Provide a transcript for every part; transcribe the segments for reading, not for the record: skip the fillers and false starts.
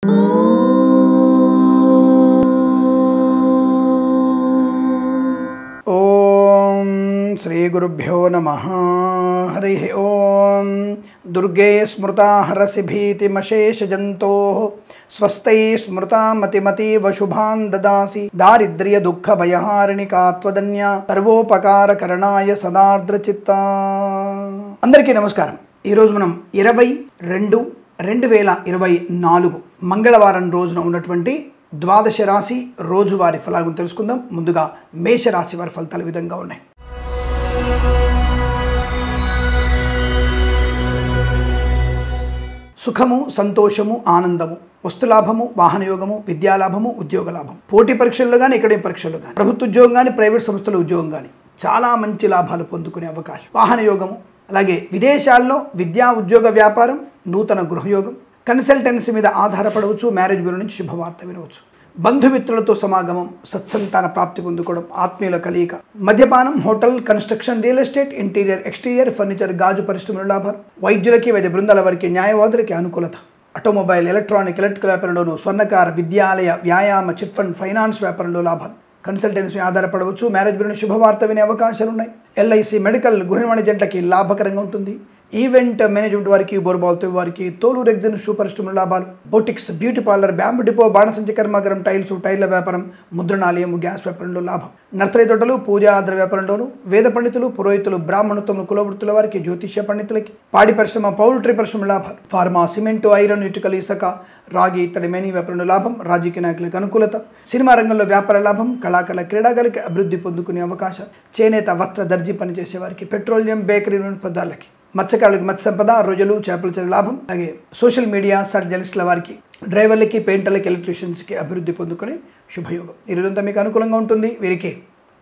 ఓం శ్రీ గురుభ్యో నమః. హరి ఓం. దుర్గే స్మృతా హరసి భీతిమశేషజంతో స్వస్తై స్మృతా మతిమతీవ శుభాన్ దదాసి దారిద్ర్య దుఃఖ భయహారిణి కాత్వదన్య సర్వోపకారకరణాయ సదార్ద్రచిత్త. అందరికీ నమస్కారం. ఈరోజు మనం 20/2/2024 మంగళవారం రోజున ఉన్నటువంటి ద్వాదశ రాశి రోజువారి ఫలాలను తెలుసుకుందాం. ముందుగా మేషరాశి వారి ఫలితాలు విధంగా ఉన్నాయి. సుఖము, సంతోషము, ఆనందము, వస్తులాభము, వాహనయోగము, విద్యాలాభము, ఉద్యోగ లాభం, పోటీ పరీక్షల్లో కానీ అకాడమిక్ పరీక్షల్లో కానీ, ప్రభుత్వ ఉద్యోగం కానీ ప్రైవేట్ సంస్థల ఉద్యోగం కానీ చాలా మంచి లాభాలు పొందుకునే అవకాశం. వాహనయోగము, అలాగే విదేశాల్లో విద్యా ఉద్యోగ వ్యాపారం, నూతన గృహయోగం, కన్సల్టెన్సీ మీద ఆధారపడవచ్చు, మ్యారేజ్ బ్యూరో నుంచి శుభవార్త వినవచ్చు, బంధుమిత్రులతో సమాగమం, సత్సంతాన ప్రాప్తి పొందుకోవడం, ఆత్మీయుల కలయిక, మద్యపానం, hotel, construction, real estate, interior, exterior, furniture, గాజు పరిశ్రమల లాభాలు, వైద్యులకి, వైద్య బృందాల వారికి, న్యాయవాదులకి అనుకూలత, ఆటోమొబైల్, ఎలక్ట్రానిక్, ఎలక్ట్రికల్ వ్యాపారంలోను, స్వర్ణకార, విద్యాలయ, వ్యాయామ, చిట్ ఫండ్, ఫైనాన్స్ వ్యాపారంలో లాభాలు, కన్సల్టెన్సీ ఆధారపడవచ్చు, మ్యారేజ్ బ్యూరో శుభవార్త వినే అవకాశాలు ఉన్నాయి. ఎల్ఐసి, మెడికల్, గృహ నిర్మాణ జంటలకి లాభకరంగా ఉంటుంది. ఈవెంట్ మేనేజ్మెంట్ వారికి, బోర్బాల్తో వారికి, తోలు రెగ్జిన్ షూ పరిశ్రమల లాభాలు, boutiques, beauty parlour, bamboo depot, బాణసంచ కర్మాగారం, టైల్స్, టైర్ల వ్యాపారం, ముద్రణాలయం, గ్యాస్ వ్యాపారంలో లాభం, నర్సరీ తోటలు, పూజా ఆధార వ్యాపారంలోను, వేద పండితులు, పురోహితులు, బ్రాహ్మణత్వములు, కులవృత్తుల వారికి, జ్యోతిష్య పండితులకి, పాడి పరిశ్రమ, పౌల్ట్రీ పరిశ్రమ లాభాలు, ఫార్మా, సిమెంటు, ఐరన్, ఇటుకలు, ఇసుక, రాగి, ఇత్తడి, మేని వ్యాపారంలో లాభం, రాజకీయ నాయకులకు అనుకూలత, సినిమా రంగంలో వ్యాపార లాభం, కళాకారుల, క్రీడాకారులకి అభివృద్ధి పొందుకునే అవకాశం, చేనేత, వస్త్ర, దర్జీ పనిచేసే వారికి, పెట్రోలియం, బేకరీ పదార్థాలకి, మత్స్యకారులకి మత్స్య సంపద, రొయ్యలు, చేపల చెరు లాభం, అలాగే సోషల్ మీడియా జర్నలిస్టుల వారికి, డ్రైవర్లకి, పెయింటర్లకి, ఎలక్ట్రీషియన్స్కి అభివృద్ధి పొందుకునే శుభయోగం. ఈ రోజంతా మీకు అనుకూలంగా ఉంటుంది. వీరికి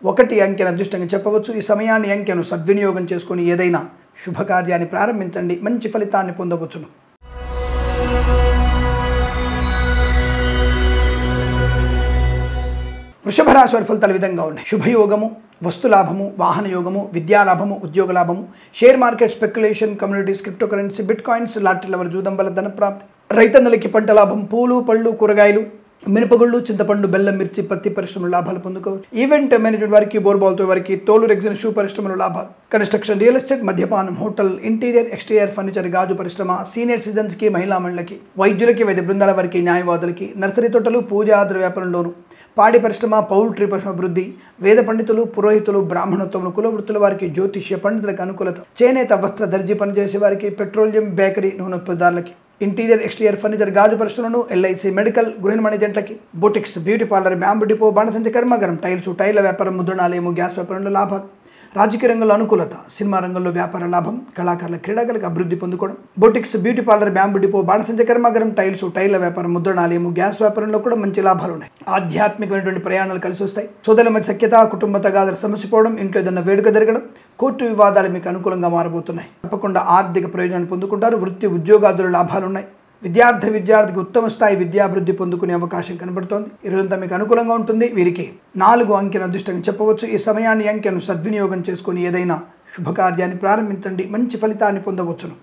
1 అంకెను అదృష్టంగా చెప్పవచ్చు. ఈ సమయాన్ని, అంకెను సద్వినియోగం చేసుకుని ఏదైనా శుభకార్యాన్ని ప్రారంభించండి, మంచి ఫలితాన్ని పొందవచ్చును. వృషభ రాశి వారి ఫలితాలు విధంగా ఉన్నాయి. శుభయోగము, వస్తులాభము, వాహనయోగము, విద్యాలాభము, ఉద్యోగ లాభము, share market, speculation, communities, crypto currency, bitcoins, లాటరీల వారి జూదం వల్ల ధన ప్రాప్తి, రైతన్నలకి పంట లాభం, పూలు, పళ్ళు, కూరగాయలు, మినపగుళ్ళు, చింతపండు, బెల్లం, మిర్చి, పత్తి పరిశ్రమల లాభాలు పొందుకోవచ్చు. ఈవెంట్ మేనేజ్మెంట్ వారికి, బోర్బాల్తో వారికి, తోలు రెగ్జిన్ షూ పరిశ్రమల లాభాలు, కన్స్ట్రక్షన్, రియల్ ఎస్టేట్, మద్యపానం, హోటల్, ఇంటీరియర్, ఎక్స్టీరియర్, ఫర్నిచర్, గాజు పరిశ్రమ, సీనియర్ సిటిజన్స్కి, మహిళా మండలికి, వైద్యులకి, వైద్య బృందాల వారికి, న్యాయవాదులకి, నర్సరీ తోటలు, పూజా ఆధార వ్యాపారంలోను, పాడి పరిశ్రమ, పౌల్ట్రీ పరిశ్రమ అభివృద్ధి, వేద పండితులు, పురోహితులు, బ్రాహ్మణత్వములు, కులవృత్తుల వారికి, జ్యోతిష్య పండితులకు అనుకూలత, చేనేత, వస్త్ర, దర్జీ పనిచేసే వారికి, పెట్రోలియం, బేకరీ, నూనెదారులకి, ఇంటీరియర్, ఎక్స్టీరియర్, ఫర్నిచర్, గాజు పరిశ్రమలను, ఎల్ఐసి, మెడికల్, గృహ నిర్మాణ జంటలకి, boutiques, beauty parlour, bamboo depot, బాణసంచ కర్మాగారం, టైల్స్, టైర్ల వ్యాపారం, ముద్రణాలయము, గ్యాస్ వ్యాపారంలో లాభాలు, రాజకీయ రంగంలో అనుకూలత, సినిమా రంగంలో వ్యాపార లాభం, కళాకారుల, క్రీడాకారులకు అభివృద్ధి పొందుకోవడం, boutiques, beauty parlour, bamboo depot, బాణసంచ కర్మాగారం, టైల్స్, టైర్ల వ్యాపారం, ముద్రణాలయము, గ్యాస్ వ్యాపారంలో కూడా మంచి లాభాలు ఉన్నాయి. ఆధ్యాత్మికమైనటువంటి ప్రయాణాలు కలిసి వస్తాయి. సోదరుల మధ్య సఖ్యత, కుటుంబ తగాదాలు సమసిపోవడం, ఇంట్లో ఏదైనా వేడుక జరగడం, కోర్టు వివాదాలు మీకు అనుకూలంగా మారబోతున్నాయి. తప్పకుండా ఆర్థిక ప్రయోజనాన్ని పొందుకుంటారు. వృత్తి, ఉద్యోగాదుల లాభాలు ఉన్నాయి. విద్యార్థికి ఉత్తమ స్థాయి విద్యాభివృద్ధి పొందుకునే అవకాశం కనబడుతోంది. ఈ రోజంతా మీకు అనుకూలంగా ఉంటుంది. వీరికి 4 అంకెను అదృష్టంగా చెప్పవచ్చు. ఈ సమయాన్ని, అంకెను సద్వినియోగం చేసుకుని ఏదైనా శుభకార్యాన్ని ప్రారంభించండి, మంచి ఫలితాన్ని పొందవచ్చును.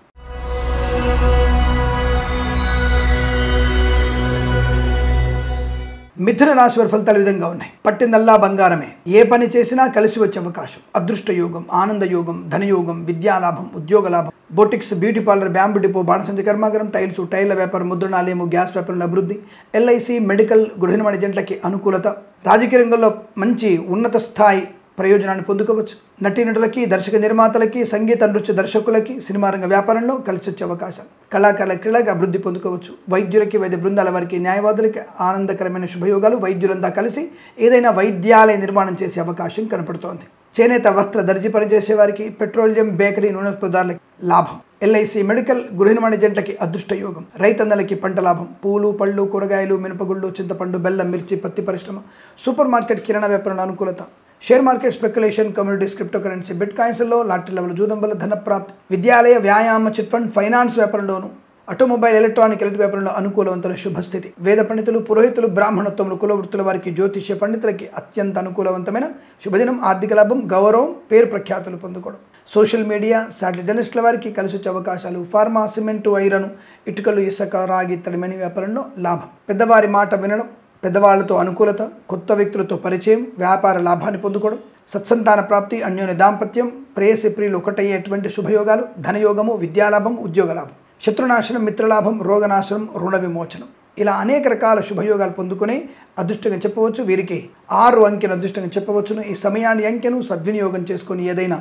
మిథున రాశి వారి ఫలితాలు విధంగా ఉన్నాయి. పట్టిందల్లా బంగారమే. ఏ పని చేసినా కలిసి వచ్చే అవకాశం, అదృష్ట యోగం, ఆనంద యోగం, ధనయోగం, విద్యాలాభం, ఉద్యోగ లాభం, boutiques, beauty parlour, bamboo depot, బాణసంచ కర్మాగారం, టైల్స్, టైర్ల వ్యాపారం, ముద్రణాలయము, గ్యాస్ వ్యాపారంలో అభివృద్ధి, ఎల్ఐసి, మెడికల్, గృహ నిర్మాణ జంటలకి అనుకూలత, రాజకీయ రంగంలో మంచి ఉన్నత స్థాయి ప్రయోజనాన్ని పొందుకోవచ్చు. నటీనటులకి, దర్శక నిర్మాతలకి, సంగీత నృత్య దర్శకులకి, సినిమా రంగ వ్యాపారంలో కలిసి వచ్చే అవకాశం, కళాకారుల, క్రీడలకు అభివృద్ధి పొందుకోవచ్చు. వైద్యులకి, వైద్య బృందాల వారికి, న్యాయవాదులకి ఆనందకరమైన శుభయోగాలు. వైద్యులంతా కలిసి ఏదైనా వైద్యాలయ నిర్మాణం చేసే అవకాశం కనపడుతోంది. చేనేత, వస్త్ర, దర్జీ పనిచేసే వారికి, పెట్రోలియం, బేకరీ, నూనె పదార్థాలకి లాభం, ఎల్ఐసి, మెడికల్, గృహ నిర్మాణ జంటలకి అదృష్ట యోగం, రైతన్నలకి పంట లాభం, పూలు, పళ్ళు, కూరగాయలు, మినపగుళ్ళు, చింతపండు, బెల్లం, మిర్చి, పత్తి పరిశ్రమ, సూపర్ మార్కెట్, కిరాణా వ్యాపారంలో అనుకూలత, share market, speculation, communities, crypto currency, బిట్ కాయిన్స్లో, లాటరీల వల్ల జూదం వల్ల ధన ప్రాప్తి, విద్యాలయ, వ్యాయామ, చిట్ ఫండ్, ఫైనాన్స్ వ్యాపారంలోను, ఆటోమొబైల్ ఎలక్ట్రానిక్ వ్యాపారంలో అనుకూలవంతమైన శుభస్థితి. వేద పండితులు, పురోహితులు, బ్రాహ్మణత్వములు, కుల వృత్తుల వారికి, జ్యోతిష్య పండితులకి అత్యంత అనుకూలవంతమైన శుభదినం. ఆర్థిక లాభం, గౌరవం, పేరు ప్రఖ్యాతులు పొందుకోవడం. సోషల్ మీడియా, శాటిలైట్ జర్నలిస్టుల వారికి కలిసి వచ్చే అవకాశాలు. ఫార్మా, సిమెంటు, ఐరన్, ఇటుకలు, ఇసుక, రాగి, తడిమని వ్యాపారంలో లాభం. పెద్దవారి మాట వినడం, పెద్దవాళ్లతో అనుకూలత, కొత్త వ్యక్తులతో పరిచయం, వ్యాపార లాభాన్ని పొందుకోవడం. సత్సంతాన ప్రాప్తి, అన్యోన్య దాంపత్యం, ప్రేయసి ప్రియులు ఒకటయ్యేటువంటి శుభయోగాలు. ధనయోగము, విద్యాలాభం, ఉద్యోగ లాభం. శత్రునాశనం, మిత్రలాభం, రోగనాశనం, రుణ విమోచనం. ఇలా అనేక రకాల శుభయోగాలు పొందుకునే అదృష్టంగా చెప్పవచ్చు. వీరికి 6 అంకెను అదృష్టంగా చెప్పవచ్చును. ఈ సమయాన్ని అంకెను సద్వినియోగం చేసుకుని ఏదైనా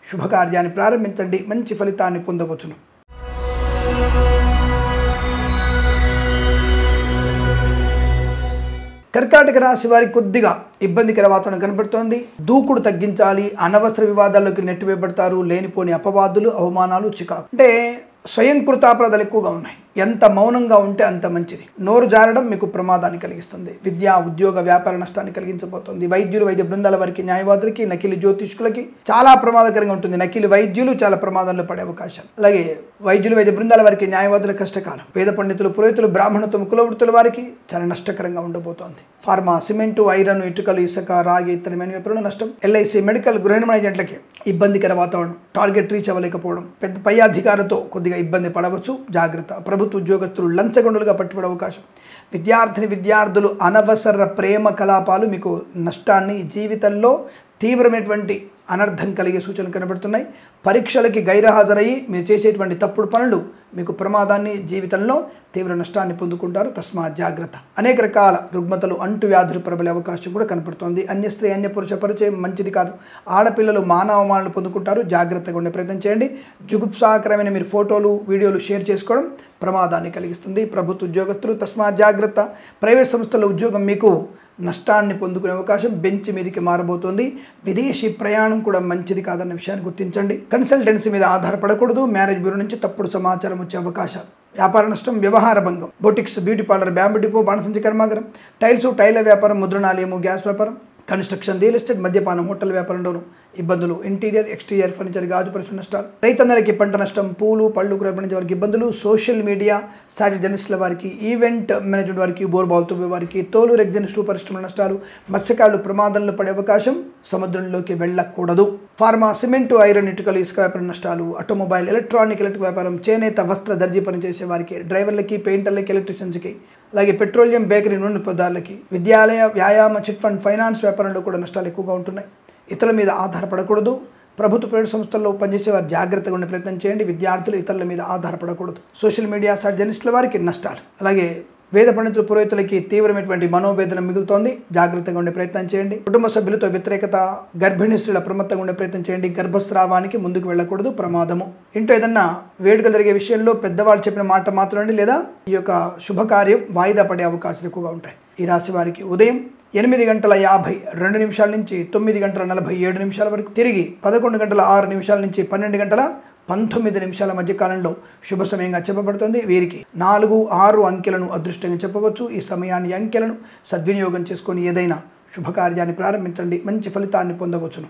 శుభకార్యాన్ని ప్రారంభించండి, మంచి ఫలితాన్ని పొందవచ్చును. కర్కాటక రాశి వారికి కొద్దిగా ఇబ్బందికర వాతావరణం కనబడుతోంది. దూకుడు తగ్గించాలి. అనవసర వివాదాల్లోకి నెట్టివేయబడతారు. లేనిపోని అపవాదులు, అవమానాలు, చికాకు. అంటే స్వయం కృతాపరాధాలు ఎక్కువగా ఉన్నాయి. ఎంత మౌనంగా ఉంటే అంత మంచిది. నోరు జారడం మీకు ప్రమాదాన్ని కలిగిస్తుంది. విద్యా, ఉద్యోగ, వ్యాపార నష్టాన్ని కలిగించబోతుంది. వైద్యులు, వైద్య బృందాల వారికి, న్యాయవాదులకి, నకిలీ జ్యోతిష్కులకి చాలా ప్రమాదకరంగా ఉంటుంది. నకిలీ వైద్యులు చాలా ప్రమాదంలో పడే అవకాశాలు. అలాగే వైద్యులు, వైద్య బృందాల వారికి, న్యాయవాదుల కష్టకాలం. వేద పండితులు, పురోహితులు, బ్రాహ్మణత్వం, కుల వృత్తుల వారికి చాలా నష్టకరంగా ఉండబోతోంది. ఫార్మా, సిమెంటు, ఐరన్, ఇటుకలు, ఇసుక, రాగి, ఇతరమైన వ్యాపారంలో నష్టం. ఎల్ఐసి, మెడికల్, గృహ నిర్మాణ ఏజెంట్లకి ఇబ్బందికర వాతావరణం. టార్గెట్ రీచ్ అవ్వలేకపోవడం. పెద్ద పై అధికారులతో కొద్దిగా ఇబ్బంది పడవచ్చు. జాగ్రత్త. ప్రభుత్వ ఉద్యోగస్తులు లంచగొండులుగా పట్టుబడే అవకాశం. విద్యార్థులు అనవసర ప్రేమ కలాపాలు మీకు నష్టాన్ని, జీవితంలో తీవ్రమైనటువంటి అనర్థం కలిగే సూచనలు కనబడుతున్నాయి. పరీక్షలకి గైర్హాజరయ్యి మీరు చేసేటువంటి తప్పుడు పనులు మీకు ప్రమాదాన్ని, జీవితంలో తీవ్ర నష్టాన్ని పొందుకుంటారు. తస్మాత్ జాగ్రత్త. అనేక రకాల రుగ్మతలు, అంటువ్యాధులు ప్రబలే అవకాశం కూడా కనపడుతోంది. అన్య స్త్రీ, అన్య పురుష పరిచయం మంచిది కాదు. ఆడపిల్లలు మానవమానాలు పొందుకుంటారు. జాగ్రత్తగా ఉండే ప్రయత్నం చేయండి. జుగుప్సాకరమైన మీరు ఫోటోలు, వీడియోలు షేర్ చేసుకోవడం ప్రమాదాన్ని కలిగిస్తుంది. ప్రభుత్వ ఉద్యోగస్తులు తస్మాత్ జాగ్రత్త. ప్రైవేట్ సంస్థల ఉద్యోగం మీకు నష్టాన్ని పొందుకునే అవకాశం. బెంచ్ మీదకి మారబోతోంది. విదేశీ ప్రయాణం కూడా మంచిది కాదన్న విషయాన్ని గుర్తించండి. కన్సల్టెన్సీ మీద ఆధారపడకూడదు. మ్యారేజ్ బ్యూరో నుంచి తప్పుడు సమాచారం వచ్చే అవకాశాలు. వ్యాపార నష్టం, వ్యవహార భంగం. Boutiques, beauty parlour, bamboo depot, బాణసంచి కర్మాగారం, టైల్స్, టైల వ్యాపారం, ముద్రణాలయము, గ్యాస్ వ్యాపారం, కన్స్ట్రక్షన్, రియల్ ఎస్టేట్, మద్యపానం, హోటల్ వ్యాపారంలోనూ ఇబ్బందులు. ఇంటీరియర్, ఎక్స్టీరియర్ ఫర్నిచర్, గాజు పరిశ్రమ నష్టాలు. రైతన్నలకి పంట నష్టం. పూలు, పళ్ళు పండించే వారికి ఇబ్బందులు. సోషల్ మీడియా, శాటిలైట్ జర్నలిస్టుల వారికి, ఈవెంట్ మేనేజ్మెంట్ వారికి, బోర్బావులతో వారికి, తోలు, రెగ్జిన్, స్టూ పరిశ్రమల నష్టాలు. మత్స్యకారులు ప్రమాదంలో పడే అవకాశం. సముద్రంలోకి వెళ్ళకూడదు. ఫార్మా, సిమెంటు, ఐరన్, ఇటుకలు, ఇసుక వ్యాపారం నష్టాలు. ఆటోమొబైల్, ఎలక్ట్రానిక్ వ్యాపారం, చేనేత, వస్త్ర, దర్జీ పనిచేసే వారికి, డ్రైవర్లకి, పెయింటర్లకి, ఎలక్ట్రీషియన్స్కి, అలాగే పెట్రోలియం, బేకరీ, నూనె పదార్థాలకి, విద్యాలయ, వ్యాయామ, చిట్ ఫండ్, ఫైనాన్స్ వ్యాపారంలో కూడా నష్టాలు ఎక్కువగా ఉంటున్నాయి. ఇతరుల మీద ఆధారపడకూడదు. ప్రభుత్వ ప్రైవేట్ సంస్థల్లో పనిచేసే వారు జాగ్రత్తగా ఉండే ప్రయత్నం చేయండి. విద్యార్థులు ఇతరుల మీద ఆధారపడకూడదు. సోషల్ మీడియా, జర్నలిస్టుల వారికి నష్టాలు. అలాగే వేద పండితులు, పురోహితులకి తీవ్రమైనటువంటి మనోవేదన మిగులుతోంది. జాగ్రత్తగా ఉండే ప్రయత్నం చేయండి. కుటుంబ సభ్యులతో వ్యతిరేకత. గర్భిణీ స్త్రీల అప్రమత్తంగా ఉండే ప్రయత్నం చేయండి. గర్భస్రావానికి ముందుకు వెళ్ళకూడదు, ప్రమాదము. ఇంట్లో ఏదన్నా వేడుకలు జరిగే విషయంలో పెద్దవాళ్ళు చెప్పిన మాట మాత్రం లేదా ఈ యొక్క శుభకార్యం వాయిదా పడే అవకాశాలు ఎక్కువగా ఉంటాయి. ఈ రాశి వారికి ఉదయం 8:52 నుంచి 9:47 వరకు, తిరిగి 11:06 నుంచి 12:19 మధ్య కాలంలో శుభ సమయంగా చెప్పబడుతుంది. వీరికి 4, 6 అంకెలను అదృష్టంగా చెప్పవచ్చు. ఈ సమయాన్ని, అంకెలను సద్వినియోగం చేసుకొని ఏదైనా శుభకార్యాన్ని ప్రారంభించండి, మంచి ఫలితాన్ని పొందవచ్చును.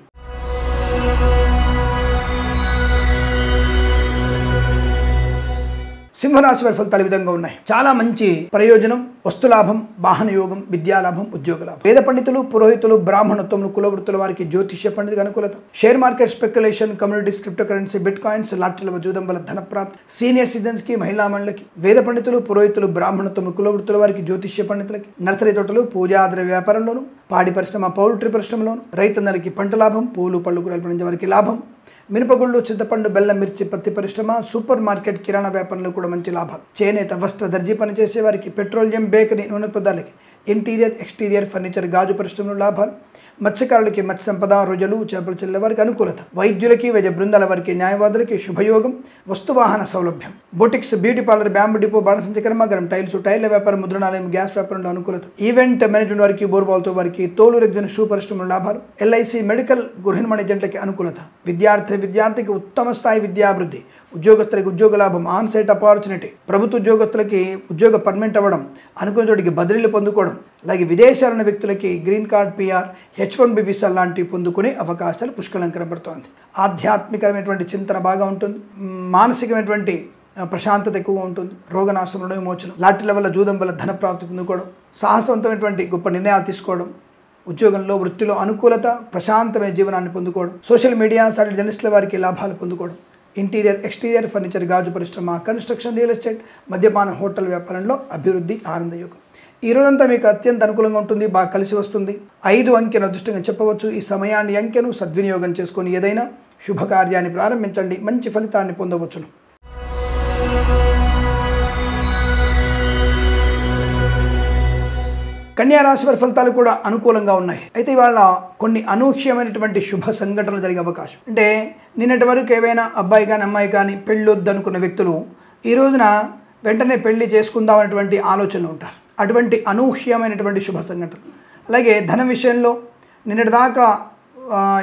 సింహరాశి వారి ఫలితాలు ఈ విధంగా ఉన్నాయి. చాలా మంచి ప్రయోజనం, వస్తులాభం, వాహన యోగం, విద్యాలాభం, ఉద్యోగ లాభం. వేద పండితులు, పురోహితులు, బ్రాహ్మణత్వములు, కుల వృత్తుల వారికి, జ్యోతిష్య పండితులకు అనుకూలత. Share market, speculation, communities, crypto currency, bitcoins, లాటరీల జూదం వల్ల ధనప్రాప్తి. సీనియర్ సిటిజన్స్ కి, మహిళా మండలికి. వేద పండితులు, పురోహితులు, బ్రాహ్మణత్వములు, కుల వృత్తుల వారికి, జ్యోతిష్య పండితులకి. నర్సరీ తోటలు, పూజాద్ర వ్యాపారంలోను, పాడి పరిశ్రమ, పౌల్ట్రీ పరిశ్రమలోను. రైతన్నలకి పంట లాభం. పూలు, పళ్ళు, కూరలు పండించే వారికి లాభం. మినపగుళ్ళు, చింతపండు, బెల్లం, మిర్చి, పత్తి పరిశ్రమ, సూపర్ మార్కెట్, కిరాణా వ్యాపారంలో కూడా మంచి లాభాలు. చేనేత, వస్త్ర, దర్జీ పనిచేసే వారికి, పెట్రోలియం, బేకరీ, నూనె పదార్థాలకి, ఇంటీరియర్, ఎక్స్టీరియర్ ఫర్నిచర్, గాజు పరిశ్రమలో లాభాలు. మత్స్యకారులకి, మత్స్య సంపద, రోజులు, చేపలు చెల్లె వారికి అనుకూలత. వైద్యులకి, వైద్య బృందాల వారికి, న్యాయవాదులకి శుభయోగం. వస్తువాహన సౌలభ్యం. Boutiques, beauty parlour, bamboo depot, బాణసంచి కర్మాగారం, టైల్స్, టైర్ల వ్యాపారం, ముద్రణాలయం, గ్యాస్ వ్యాపారంలో అనుకూలత. ఈవెంట్ మేనేజ్మెంట్ వారికి, బోర్బావులతో వారికి, తోలు, రెగ్జిన్, షూ పరిశ్రమలో లాభాలు. ఎల్ఐసి, మెడికల్, గృహ నిర్మాణ ఏజెంట్లకి అనుకూలత. విద్యార్థికి ఉత్తమ స్థాయి విద్యాభివృద్ధి. ఉద్యోగస్తులకి ఉద్యోగ లాభం, ఆన్ సైట్ ఆపర్చునిటీ. ప్రభుత్వ ఉద్యోగస్తులకి ఉద్యోగ పర్మనెంట్ అవ్వడం, అనుకున్న చోటికి బదిలీలు పొందుకోవడం. అలాగే విదేశాల వ్యక్తులకి green card, PR, H1B visa లాంటివి పొందుకునే అవకాశాలు పుష్కలంగా కనబడుతోంది. ఆధ్యాత్మికమైనటువంటి చింతన బాగా ఉంటుంది. మానసికమైనటువంటి ప్రశాంతత ఎక్కువగా ఉంటుంది. రోగనాశనం, రుణ విమోచనం, లాటరీల వల్ల జూదం వల్ల ధన ప్రాప్తి పొందుకోవడం, సాహసవంతమైనటువంటి గొప్ప నిర్ణయాలు తీసుకోవడం, ఉద్యోగంలో వృత్తిలో అనుకూలత, ప్రశాంతమైన జీవనాన్ని పొందుకోవడం, సోషల్ మీడియా సాటిలైట్ జర్నలిస్టుల వారికి లాభాలు పొందుకోవడం, ఇంటీరియర్ ఎక్స్టీరియర్ ఫర్నిచర్, గాజు పరిశ్రమ, కన్స్ట్రక్షన్, రియల్ ఎస్టేట్, మద్యపాన, హోటల్ వ్యాపారంలో అభివృద్ధి, ఆనందయోగం. ఈ రోజంతా మీకు అత్యంత అనుకూలంగా ఉంటుంది, బాగా కలిసి వస్తుంది. 5 అంకెను అదృష్టంగా చెప్పవచ్చు. ఈ సమయాన్ని అంకెను సద్వినియోగం చేసుకొని ఏదైనా శుభకార్యాన్ని ప్రారంభించండి, మంచి ఫలితాన్ని పొందవచ్చును. కన్యా రాశి వారి ఫలితాలు కూడా అనుకూలంగా ఉన్నాయి. అయితే ఇవాళ కొన్ని అనూహ్యమైనటువంటి శుభ సంఘటనలు జరిగే అవకాశం. అంటే నిన్నటి వరకు ఏవైనా అబ్బాయి కానీ అమ్మాయి కానీ పెళ్ళొద్దనుకున్న వ్యక్తులు ఈ రోజున వెంటనే పెళ్లి చేసుకుందాం అనేటువంటి ఆలోచనలు ఉంటారు. అటువంటి అనూహ్యమైనటువంటి శుభ సంఘటనలు. అలాగే ధన విషయంలో నిన్నటిదాకా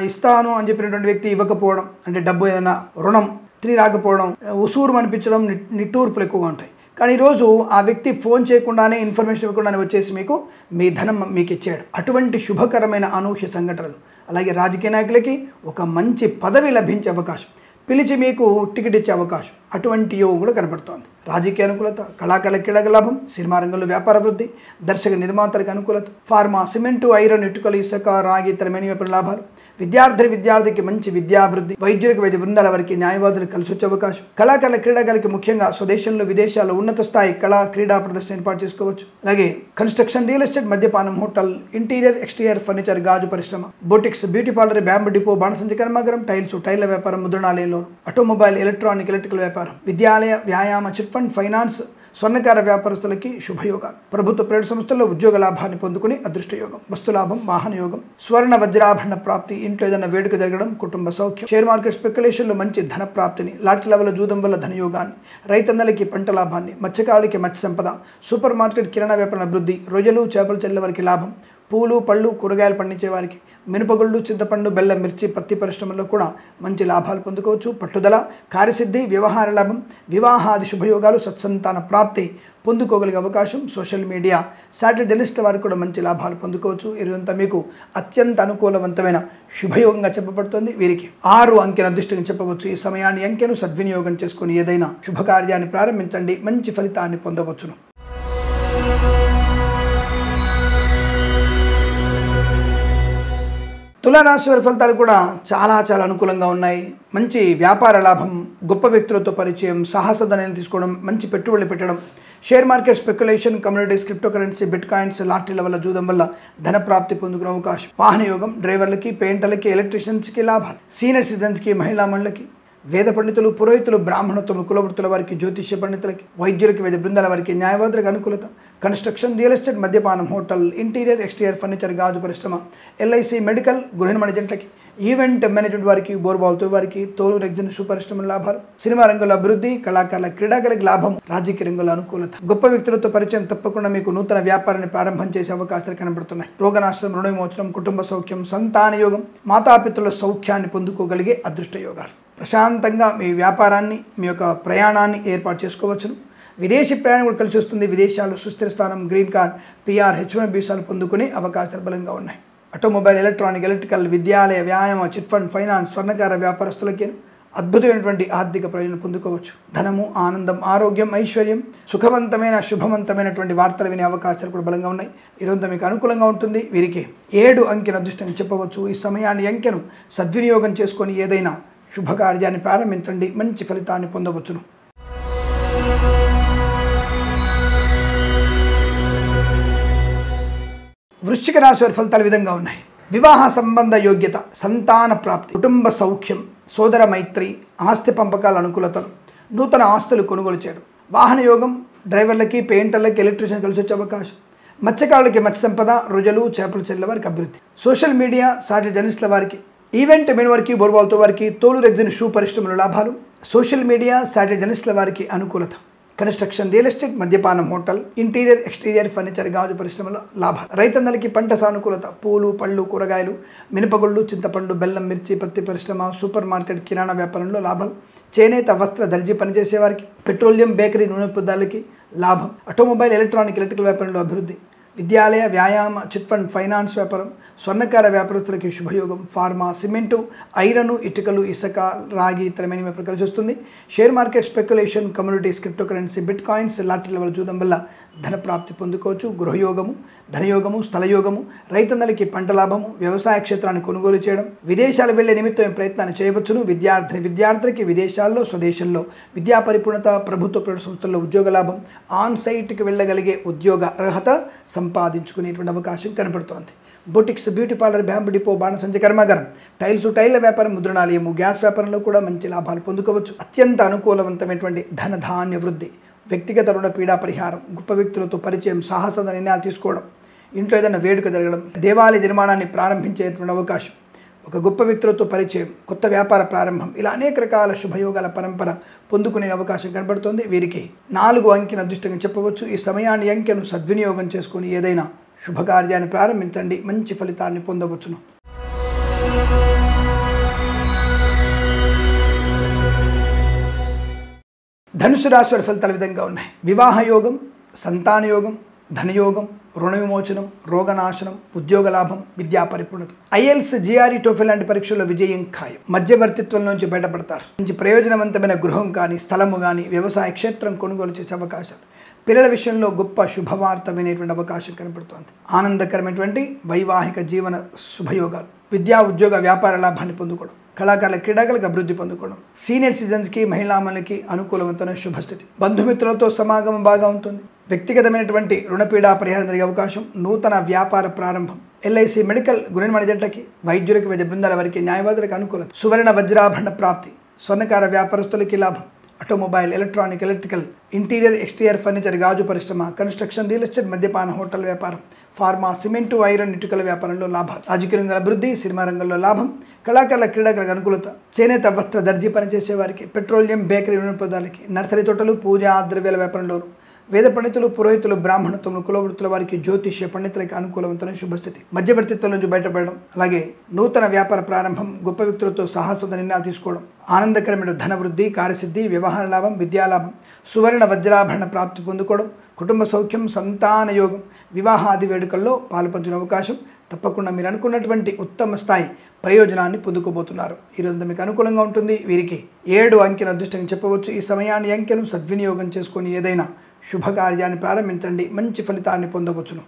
ఇస్తాను అని చెప్పినటువంటి వ్యక్తి ఇవ్వకపోవడం, అంటే డబ్బు ఏదైనా రుణం తిరిగి రాకపోవడం, ఉసూరు అనిపించడం, నిట్టూర్పులు ఎక్కువగా ఉంటాయి. కానీ ఈరోజు ఆ వ్యక్తి ఫోన్ చేయకుండానే, ఇన్ఫర్మేషన్ ఇవ్వకుండానే వచ్చేసి మీ ధనం మీకు ఇచ్చాడు. అటువంటి శుభకరమైన అనూహ్య సంఘటనలు. అలాగే రాజకీయ నాయకులకి ఒక మంచి పదవి లభించే అవకాశం, పిలిచి మీకు టికెట్ ఇచ్చే అవకాశం, అటువంటి యోగం కూడా కనబడుతోంది. రాజకీయ అనుకూలత, కళాకారుల క్రీడల లాభం, సినిమా రంగంలో వ్యాపార వృద్ధి, దర్శక నిర్మాతలకు అనుకూలత, ఫార్మా, సిమెంటు, ఐరన్, ఇటుకలు, ఇసుక, రాగి, ఇతర వ్యాపార లాభాలు, విద్యార్థికి మంచి విద్యాభివృద్ధి, వైద్యులకు, వైద్య బృందాల వారికి, న్యాయవాదులకు కలిసి వచ్చే అవకాశం, కళాకారుల క్రీడాకారులకి ముఖ్యంగా స్వదేశంలో విదేశాల్లో ఉన్నత స్థాయి కళా క్రీడా ప్రదర్శన ఏర్పాటు చేసుకోవచ్చు. అలాగే కన్స్ట్రక్షన్, రియల్ ఎస్టేట్, మద్యపానం, హోటల్, ఇంటీరియర్ ఎక్స్టీరియర్ ఫర్నిచర్, గాజు పరిశ్రమ, boutiques, beauty parlour, bamboo depot, బాణసంచి కర్మాగారం, టైల్ల వ్యాపారం, ముద్రణాలయంలో, ఆటోమొబైల్, ఎలక్ట్రికల్ వ్యాపారం, విద్యాలయ, వ్యాయామ, చిట్ ఫండ్, ఫైనాన్స్, స్వర్ణకార వ్యాపారస్తులకి శుభయోగాలు. ప్రభుత్వ ప్రైవేట్ సంస్థల్లో ఉద్యోగ లాభాన్ని పొందుకుని అదృష్టయోగం, వస్తులాభం, వాహన యోగం, స్వర్ణ వజ్రాభరణ ప్రాప్తి, ఇంట్లో ఏదైనా వేడుక జరగడం, కుటుంబ సౌఖ్యం, షేర్ మార్కెట్ స్పెక్యులేషన్లో మంచి ధన ప్రాప్తిని, లాటరీల వల్ల జూదం వల్ల ధనయోగాన్ని, రైతన్నలకి పంట లాభాన్ని, మత్స్యకారులకి మత్స్య సంపద, సూపర్ మార్కెట్ కిరాణా వ్యాపార అభివృద్ధి, రొయ్యలు, చేపలు చెల్లె వారికి లాభం, పూలు, పళ్ళు, కూరగాయలు పండించే వారికి, మినపగుళ్ళు, చింతపండు, బెల్లం, మిర్చి, పత్తి పరిశ్రమల్లో కూడా మంచి లాభాలు పొందుకోవచ్చు. పట్టుదల, కార్యసిద్ధి, వ్యవహార లాభం, వివాహాది శుభయోగాలు, సత్సంతాన ప్రాప్తి పొందుకోగలిగే అవకాశం. సోషల్ మీడియా సాటిలైట్ జర్నలిస్టుల వారికి కూడా మంచి లాభాలు పొందుకోవచ్చు. ఇదంతా మీకు అత్యంత అనుకూలవంతమైన శుభయోగంగా చెప్పబడుతుంది. వీరికి 6 అంకెను అదృష్టంగా చెప్పవచ్చు. ఈ సమయాన్ని అంకెను సద్వినియోగం చేసుకుని ఏదైనా శుభకార్యాన్ని ప్రారంభించండి, మంచి ఫలితాన్ని పొందవచ్చును. తులారాశి వారి ఫలితాలు కూడా చాలా అనుకూలంగా ఉన్నాయి. మంచి వ్యాపార లాభం, గొప్ప వ్యక్తులతో పరిచయం, సాహస నిర్ణయాలు తీసుకోవడం, మంచి పెట్టుబడులు పెట్టడం, share market speculation, communities, crypto currency, bitcoins, లాటరీల వల్ల జూదం వల్ల ధన ప్రాప్తి పొందుకునే అవకాశం, వాహన యోగం, డ్రైవర్లకి, పెయింటర్లకి, ఎలక్ట్రీషియన్స్కి లాభాలు, సీనియర్ సిటిజన్స్కి, మహిళా మండలికి, వేద పండితులు, పురోహితులు, బ్రాహ్మణత్వం, కులవృత్తుల వారికి, జ్యోతిష్య పండితులకి, వైద్యులకి, వైద్య బృందాల వారికి, న్యాయవాదులకు అనుకూలత, కన్స్ట్రక్షన్, రియల్ ఎస్టేట్, మద్యపానం, హోటల్, ఇంటీరియర్ ఎక్స్టీరియర్ ఫర్నిచర్, గాజు పరిశ్రమ, ఎల్ఐసి, మెడికల్, గృహ మేనేజెంట్లకి, ఈవెంట్ మేనేజ్మెంట్ వారికి, బోర్బాల్తో వారికి, తోలు రెగ్జిన్ షూ పరిశ్రమ లాభాలు, సినిమా రంగంలో అభివృద్ధి, కళాకారుల క్రీడాకారులకు లాభం, రాజకీయ రంగంలో అనుకూలత, గొప్ప వ్యక్తులతో పరిచయం, తప్పకుండా మీకు నూతన వ్యాపారాన్ని ప్రారంభం చేసే అవకాశాలు కనబడుతున్నాయి. రోగనాశనం, రుణ విమోచనం, కుటుంబ సౌఖ్యం, సంతాన యోగం, మాతాపితృల సౌఖ్యాన్ని పొందుకోగలిగే అదృష్ట యోగాలు. ప్రశాంతంగా మీ వ్యాపారాన్ని, మీ యొక్క ప్రయాణాన్ని ఏర్పాటు చేసుకోవచ్చును. విదేశీ ప్రయాణం కూడా కలిసి వస్తుంది. విదేశాల్లో సుస్థిర స్థానం, గ్రీన్ కార్డ్, PR, H1 వీసాలు పొందుకునే అవకాశాలు బలంగా ఉన్నాయి. ఆటోమొబైల్, ఎలక్ట్రికల్, విద్యాలయ, వ్యాయామ, చిట్ ఫండ్, ఫైనాన్స్, స్వర్ణకార వ్యాపారస్తులకి అద్భుతమైనటువంటి ఆర్థిక ప్రయోజనం పొందుకోవచ్చు. ధనము, ఆనందం, ఆరోగ్యం, ఐశ్వర్యం, సుఖవంతమైన, శుభవంతమైనటువంటి వార్తలు వినే అవకాశాలు కూడా బలంగా ఉన్నాయి. ఈరోజు మీకు అనుకూలంగా ఉంటుంది. వీరికి 7 అంకెను అదృష్టంగా చెప్పవచ్చు. ఈ సమయాన్ని అంకెను సద్వినియోగం చేసుకొని ఏదైనా శుభకార్యాన్ని ప్రారంభించండి, మంచి ఫలితాన్ని పొందవచ్చును. వృశ్చిక రాశి వారి ఫలితాలు విధంగా ఉన్నాయి. వివాహ సంబంధ యోగ్యత, సంతాన ప్రాప్తి, కుటుంబ సౌఖ్యం, సోదర మైత్రి, ఆస్తి పంపకాల అనుకూలతలు, నూతన ఆస్తులు కొనుగోలు చేయడం, వాహన యోగం, డ్రైవర్లకి, పెయింటర్లకి, ఎలక్ట్రీషియన్ కలిసి వచ్చే అవకాశం, మత్స్యకారులకి మత్స్య సంపద, రొయ్యలు, చేపలు చెల్లె వారికి అభివృద్ధి, సోషల్ మీడియా సాటిలైట్ జర్నలిస్టుల వారికి, ఈవెంట్ మెన్ వారికి, బోర్బాల్తో వారికి, తోలు రెగ్జిన్ షూ పరిశ్రమల లాభాలు, సోషల్ మీడియా సాటిలైట్ జర్నలిస్టుల వారికి అనుకూలత, కన్స్ట్రక్షన్, రియల్ ఎస్టేట్, మద్యపానం, హోటల్, ఇంటీరియర్ ఎక్స్టీరియర్ ఫర్నిచర్, గాజు పరిశ్రమలో లాభాలు, రైతన్నలకి పంట సానుకూలత, పూలు, పళ్ళు, కూరగాయలు, మినపగుళ్ళు, చింతపండు, బెల్లం, మిర్చి, పత్తి పరిశ్రమ, సూపర్ మార్కెట్ కిరాణా వ్యాపారంలో లాభాలు, చేనేత, వస్త్ర, దర్జీ పనిచేసే వారికి, పెట్రోలియం, బేకరీ, నూనె పదార్థాలకి లాభం, ఆటోమొబైల్, ఎలక్ట్రికల్ వ్యాపారంలో అభివృద్ధి, విద్యాలయ వ్యాయామ చిట్ ఫండ్ ఫైనాన్స్ వ్యాపారం, స్వర్ణకార వ్యాపారస్తులకి శుభయోగం, ఫార్మా, సిమెంటు, ఐరన్, ఇటుకలు, ఇసుక, రాగి ఇతరమైన వ్యాపారం కలిసి వస్తుంది. Share market, speculation, communities, crypto currency, bitcoins, లాటరీల వల్ల చూడడం వల్ల ధన ప్రాప్తి పొందుకోవచ్చు. గృహయోగము, ధనయోగము, స్థలయోగము, రైతన్నలకి పంట లాభము, వ్యవసాయ క్షేత్రాన్ని కొనుగోలు చేయడం, విదేశాలు వెళ్లే నిమిత్తం ప్రయత్నాన్ని చేయవచ్చును. విద్యార్థులకి విదేశాల్లో, స్వదేశంలో విద్యా పరిపూర్ణత, ప్రభుత్వ ప్రైవేట్ సంస్థల్లో ఉద్యోగ లాభం, ఆన్ సైట్కి వెళ్ళగలిగే ఉద్యోగ అర్హత సంపాదించుకునేటువంటి అవకాశం కనపడుతోంది. Boutiques, beauty parlour, bamboo depot, బాణసంచ కర్మాగారం, టైల్ల వ్యాపారం, ముద్రణాలయము, గ్యాస్ వ్యాపారంలో కూడా మంచి లాభాలు పొందుకోవచ్చు. అత్యంత అనుకూలవంతమైనటువంటి ధనధాన్య వృద్ధి, వ్యక్తిగత రుణ పీడా పరిహారం, గొప్ప వ్యక్తులతో పరిచయం, సాహస నిర్ణయాలు తీసుకోవడం, ఇంట్లో ఏదైనా వేడుక జరగడం, దేవాలయ నిర్మాణాన్ని ప్రారంభించేటువంటి అవకాశం, ఒక గొప్ప వ్యక్తులతో పరిచయం, కొత్త వ్యాపార ప్రారంభం, ఇలా అనేక రకాల శుభయోగాల పరంపర పొందుకునే అవకాశం కనబడుతుంది. వీరికి 4 అంకెను అదృష్టంగా చెప్పవచ్చు. ఈ సమయాన్ని అంకెను సద్వినియోగం చేసుకుని ఏదైనా శుభకార్యాన్ని ప్రారంభించండి, మంచి ఫలితాన్ని పొందవచ్చును. ధనుసు రాశి వారి ఫలితాల విధంగా ఉన్నాయి. వివాహ యోగం, సంతాన యోగం, ధనయోగం, రుణ విమోచనం, రోగనాశనం, ఉద్యోగ లాభం, విద్యా పరిపూర్ణత. ఐఎల్స్, జిఆర్ఈ, టోఫెల్ లాంటి పరీక్షల్లో విజయం ఖాయం. మధ్యవర్తిత్వం నుంచి బయటపడతారు. మంచి ప్రయోజనవంతమైన గృహం కానీ, స్థలము కానీ, వ్యవసాయ క్షేత్రం కొనుగోలు చేసే అవకాశాలు, పిల్లల విషయంలో గొప్ప శుభవార్త వినేటువంటి అవకాశం కనబడుతోంది. ఆనందకరమైనటువంటి వైవాహిక జీవన శుభయోగాలు, విద్యా ఉద్యోగ వ్యాపార లాభాన్ని పొందుకోవడం, కళాకారుల క్రీడాకులకు అభివృద్ధి పొందుకోవడం, సీనియర్ సిటిజన్స్కి, మహిళామణులకి అనుకూలవంతమైన శుభస్థితి. బంధుమిత్రులతో సమాగమం బాగా ఉంటుంది. వ్యక్తిగతమైనటువంటి రుణపీడా పరిహారం జరిగే అవకాశం, నూతన వ్యాపార ప్రారంభం, ఎల్ఐసి, మెడికల్, గుణమైన జట్లకి, వైద్యులకి, వైద్య బృందాల వారికి, న్యాయవాదులకు అనుకూలత, సువర్ణ వజ్రాభరణ ప్రాప్తి, స్వర్ణకార వ్యాపారస్తులకి లాభం, automobile, electronic, electrical, interior, exterior furniture, గాజు పరిశ్రమ, కన్స్ట్రక్షన్, రియల్ ఎస్టేట్, మద్యపాన, హోటల్ వ్యాపారం, ఫార్మా, సిమెంటు, ఐరన్, ఇటుకల వ్యాపారంలో లాభాలు, రాజకీయ రంగంలో అభివృద్ధి, సినిమా రంగంలో లాభం, కళాకారుల క్రీడాకులకు అనుకూలత, చేనేత వస్త్ర దర్జీ పనిచేసే వారికి, పెట్రోలియం, బేకరీ వినోదాలకి, నర్సరీ తోటలు, పూజా ద్రవ్యాల వ్యాపారంలోను, వేద పండితులు, పురోహితులు, బ్రాహ్మణత్వములు, కులవృత్తుల వారికి, జ్యోతిష్య పండితులకి అనుకూలవంతమైన శుభస్థితి. మధ్యవర్తిత్వం నుంచి బయటపడడం, అలాగే నూతన వ్యాపార ప్రారంభం, గొప్ప వ్యక్తులతో సాహస నిర్ణయాలు తీసుకోవడం, ఆనందకరమైన ధనవృద్ధి, కార్యసిద్ధి, వ్యవహార లాభం, విద్యాలాభం, సువర్ణ వజ్రాభరణ ప్రాప్తి పొందుకోవడం, కుటుంబ సౌఖ్యం, సంతాన యోగం, వివాహాది వేడుకల్లో పాల్పంచుకునే అవకాశం. తప్పకుండా మీరు అనుకున్నటువంటి ఉత్తమ స్థాయి ప్రయోజనాన్ని పొందుకోబోతున్నారు. ఈరోజు మీకు అనుకూలంగా ఉంటుంది. వీరికి 7 అంకెను అదృష్టంగా చెప్పవచ్చు. ఈ సమయాన్ని అంకెను సద్వినియోగం చేసుకొని ఏదైనా శుభకార్యాన్ని ప్రారంభించండి, మంచి ఫలితాన్ని పొందవచ్చును.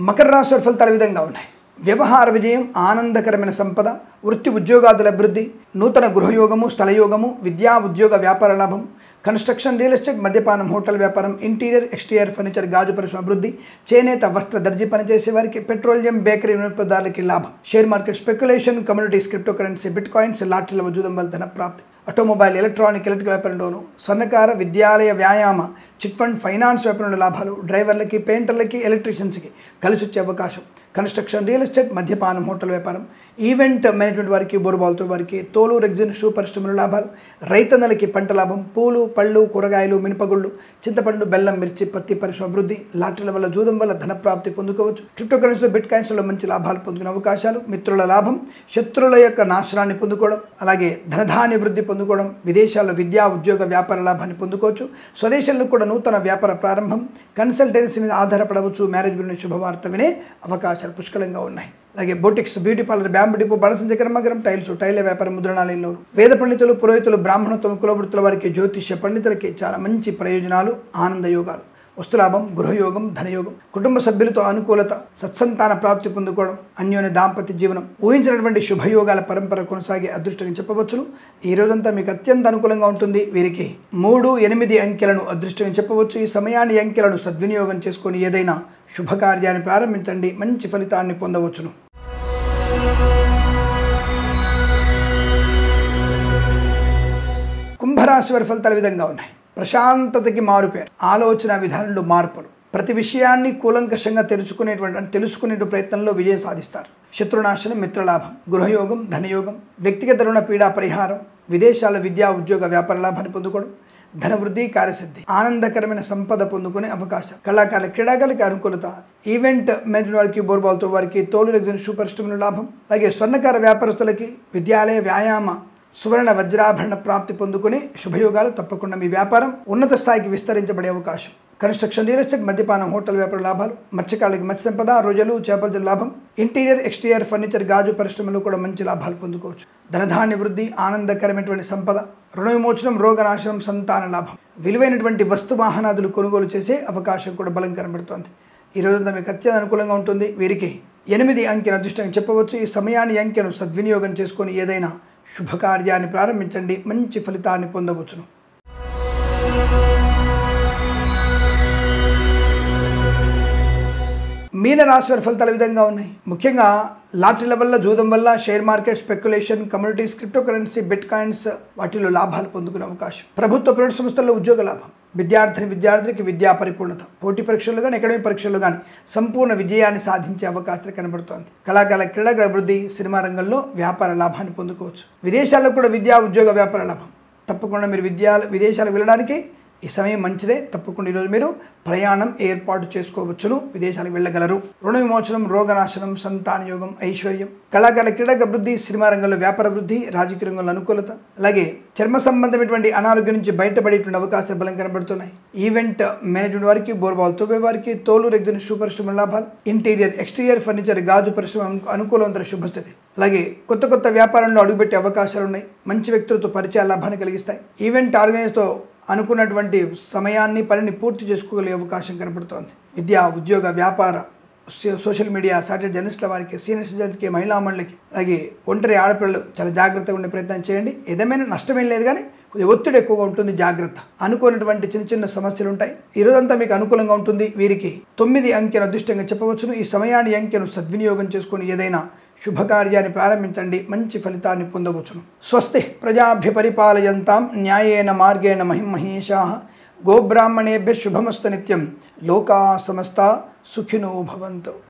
మకర రాశి వారి ఫలితాల విధంగా ఉన్నాయి. వ్యవహార విజయం, ఆనందకరమైన సంపద, వృత్తి ఉద్యోగాదుల అభివృద్ధి, నూతన గృహయోగము, స్థలయోగము, విద్యా ఉద్యోగ వ్యాపార లాభం, కన్స్ట్రక్షన్, రియల్ ఎస్టేట్, మద్యపానం, హోటల్ వ్యాపారం, ఇంటీరియర్, ఎక్స్టీరియర్ ఫర్నిచర్, గాజు పరిశ్రమ అభివృద్ధి, చేనేత వస్త్ర దర్జీ పనిచేసే వారికి, పెట్రోలియం, బేకరీ వినోదాలకి లాభం, share market, speculation, communities, crypto currency, bitcoins, లాటరీల వజూదం వల్ల ధన ప్రాప్తి, ఆటోమొబైల్, ఎలక్ట్రానిక్, ఎలక్ట్రికల్ వ్యాపారంలోను, స్వర్ణకార, విద్యాలయ, వ్యాయామ, చిట్ ఫండ్ ఫైనాన్స్ వ్యాపారంలో లాభాలు, డ్రైవర్లకి, పెయింటర్లకి, ఎలక్ట్రీషియన్స్కి కలిసి వచ్చే అవకాశం, కన్స్ట్రక్షన్, రియల్ ఎస్టేట్, మద్యపానం, హోటల్ వ్యాపారం, ఈవెంట్ మేనేజ్మెంట్ వారికి, బోరుబాల్తో వారికి, తోలు, రెగ్జిన్, షూ పరిశ్రమల లాభాలు, రైతన్నలకి పంట లాభం, పూలు, పళ్ళు, కూరగాయలు, మినపగుళ్ళు, చింతపండు, బెల్లం, మిర్చి, పత్తి పరిశ్రమ అభివృద్ధి, లాటరీల వల్ల జూదం వల్ల ధన ప్రాప్తి పొందుకోవచ్చు. క్రిప్టో కరెన్సీలో, బిట్ కాయిన్స్లో మంచి లాభాలు పొందుకునే అవకాశాలు, మిత్రుల లాభం, శత్రువుల యొక్క నాశనాన్ని పొందుకోవడం, అలాగే ధనధాన్య వృద్ధి పొందుకోవడం, విదేశాల్లో విద్యా ఉద్యోగ వ్యాపార లాభాన్ని పొందుకోవచ్చు. స్వదేశంలో కూడా నూతన వ్యాపార ప్రారంభం, కన్సల్టెన్సీ మీద ఆధారపడవచ్చు. మ్యారేజ్ గురించి శుభవార్త వినే అవకాశాలు పుష్కలంగా ఉన్నాయి. అలాగే boutiques, beauty parlour, bamboo depot, బాణసంచ కర్మాగారం, టైల్ల వ్యాపారం, ముద్రణాలయంలో వేద పండితులు, పురోహితులు, బ్రాహ్మణత్వం, కులవృత్తుల వారికి, జ్యోతిష్య పండితులకి చాలా మంచి ప్రయోజనాలు, ఆనంద యోగాలు, వస్తులాభం, గృహయోగం, ధనయోగం, కుటుంబ సభ్యులతో అనుకూలత, సత్సంతాన ప్రాప్తి పొందుకోవడం, అన్యోన్య దాంపత్య జీవనం, ఊహించినటువంటి శుభయోగాల పరంపర కొనసాగే అదృష్టంగా చెప్పవచ్చును. ఈ రోజంతా మీకు అత్యంత అనుకూలంగా ఉంటుంది. వీరికి 3, 8 అంకెలను అదృష్టంగా చెప్పవచ్చు. ఈ సమయాన్ని అంకెలను సద్వినియోగం చేసుకొని ఏదైనా శుభకార్యాన్ని ప్రారంభించండి, మంచి ఫలితాన్ని పొందవచ్చును. కుంభరాశి వారి ఫలితాల విధంగా ఉన్నాయి. ప్రశాంతతకి మారుపేరు, ఆలోచన విధానంలో మార్పులు, ప్రతి విషయాన్ని కూలంకషంగా తెలుసుకునే ప్రయత్నంలో విజయం సాధిస్తారు. శత్రునాశనం, మిత్రలాభం, గృహయోగం, ధనయోగం, వ్యక్తిగత రుణ పీడా పరిహారం, విదేశాల విద్యా ఉద్యోగ వ్యాపార లాభాన్ని పొందుకోవడం, ధనవృద్ధి, కార్యసిద్ధి, ఆనందకరమైన సంపద పొందుకునే అవకాశం, కళాకారుల క్రీడాకారులకి అనుకూలత, ఈవెంట్ మేనేజ్మెంట్ వారికి, బోర్బాల్తో వారికి, తోలు, రెగ్జిన్, షూ పరిశ్రమల లాభం, అలాగే స్వర్ణకార వ్యాపారస్తులకి, విద్యాలయ, వ్యాయామ, సువర్ణ వజ్రాభరణ ప్రాప్తి పొందుకుని శుభయోగాలు తప్పకుండా మీ వ్యాపారం ఉన్నత స్థాయికి విస్తరించబడే అవకాశం. కన్స్ట్రక్షన్, రియల్ ఎస్టేట్, మద్యపానం, హోటల్ వ్యాపార లాభాలు, మత్స్యకారులకి మత్స్య సంపద, రోజులు, చేపల లాభం, ఇంటీరియర్, ఎక్స్టీరియర్, ఫర్నిచర్, గాజు పరిశ్రమలో కూడా మంచి లాభాలు పొందుకోవచ్చు. ధనధాన్య వృద్ధి, ఆనందకరమైనటువంటి సంపద, రుణ విమోచనం, రోగనాశనం, సంతాన లాభం, విలువైనటువంటి వస్తు వాహనాదులు కొనుగోలు చేసే అవకాశం కూడా బలం కనబడుతోంది. ఈ రోజంతా మీకు అత్యంత అనుకూలంగా ఉంటుంది. వీరికి 8 అంకెను అదృష్టంగా చెప్పవచ్చు. ఈ సమయాన్ని అంకెను సద్వినియోగం చేసుకొని ఏదైనా శుభకార్యాన్ని ప్రారంభించండి, మంచి ఫలితాన్ని పొందవచ్చును. మీన రాశి వారి ఫలితాలు విధంగా ఉన్నాయి. ముఖ్యంగా లాటరీల వల్ల, జూదం వల్ల, share market, speculation, communities, crypto currency, bit coins వాటిలో లాభాలు పొందుకునే అవకాశం. ప్రభుత్వ ప్రైవేట్ సంస్థల్లో ఉద్యోగ లాభం, విద్యార్థికి విద్యా పరిపూర్ణత, పోటీ పరీక్షలు కానీ, అకాడమిక్ పరీక్షలు కానీ సంపూర్ణ విజయాన్ని సాధించే అవకాశాలు కనబడుతోంది. కళాకాల క్రీడల అభివృద్ధి, సినిమా రంగంలో వ్యాపార లాభాన్ని పొందుకోవచ్చు. విదేశాల్లో కూడా విద్యా, ఉద్యోగ, వ్యాపార లాభం. తప్పకుండా మీరు విదేశాలకు వెళ్ళడానికి ఈ సమయం మంచిదే. తప్పకుండా ఈరోజు మీరు ప్రయాణం ఏర్పాటు చేసుకోవచ్చును, విదేశాలకు వెళ్ళగలరు. రుణ విమోచనం, రోగనాశనం, సంతాన యోగం, ఐశ్వర్యం, కళాకారుల క్రీడల అభివృద్ధి, సినిమా రంగంలో వ్యాపార అభివృద్ధి, రాజకీయ రంగంలో అనుకూలత, అలాగే చర్మ సంబంధమైనటువంటి అనారోగ్యం నుంచి బయటపడేటువంటి అవకాశాలు బలం కనబడుతున్నాయి. ఈవెంట్ మేనేజ్మెంట్ వారికి, బోర్బాల్ తవ్వే వారికి, తోలు రెగ్గిన శుభ పరిశ్రమ లాభాలు, ఇంటీరియర్, ఎక్స్టీరియర్, ఫర్నిచర్, గాజు పరిశ్రమ అనుకూలవంతర శుభస్థితి. అలాగే కొత్త వ్యాపారంలో అడుగుపెట్టే అవకాశాలు ఉన్నాయి. మంచి వ్యక్తులతో పరిచయ లాభాన్ని కలిగిస్తాయి. ఈవెంట్ ఆర్గనైజర్తో అనుకున్నటువంటి సమయాన్ని, పనిని పూర్తి చేసుకోగలిగే అవకాశం కనబడుతోంది. విద్య, ఉద్యోగ, వ్యాపార, సోషల్ మీడియా, సాటిలైట్ జర్నలిస్టుల వారికి, సీనియర్ సిటిజన్స్కి, మహిళా మండలికి, అలాగే ఒంటరి ఆడపిల్లలు చాలా జాగ్రత్తగా ఉండే ప్రయత్నం చేయండి. ఏదేమైనా నష్టమేం లేదు, కానీ కొద్దిగా ఒత్తిడి ఎక్కువగా ఉంటుంది, జాగ్రత్త. అనుకున్నటువంటి చిన్న సమస్యలు ఉంటాయి. ఈరోజంతా మీకు అనుకూలంగా ఉంటుంది. వీరికి 9 అంకెను అదృష్టంగా చెప్పవచ్చును. ఈ సమయాన్ని, అంకెను సద్వినియోగం చేసుకుని ఏదైనా శుభకార్యాన్ని ప్రారంభించండి, మంచి ఫలితాన్ని పొందవచ్చును. స్వస్తి ప్రజాభ్య పరిపాలయంతాం న్యాయేన మార్గేణ మహిమహేషాః గోబ్రాహ్మణేభ్య శుభమస్తు నిత్యం. లోకా సమస్తా సుఖినో భవంతు.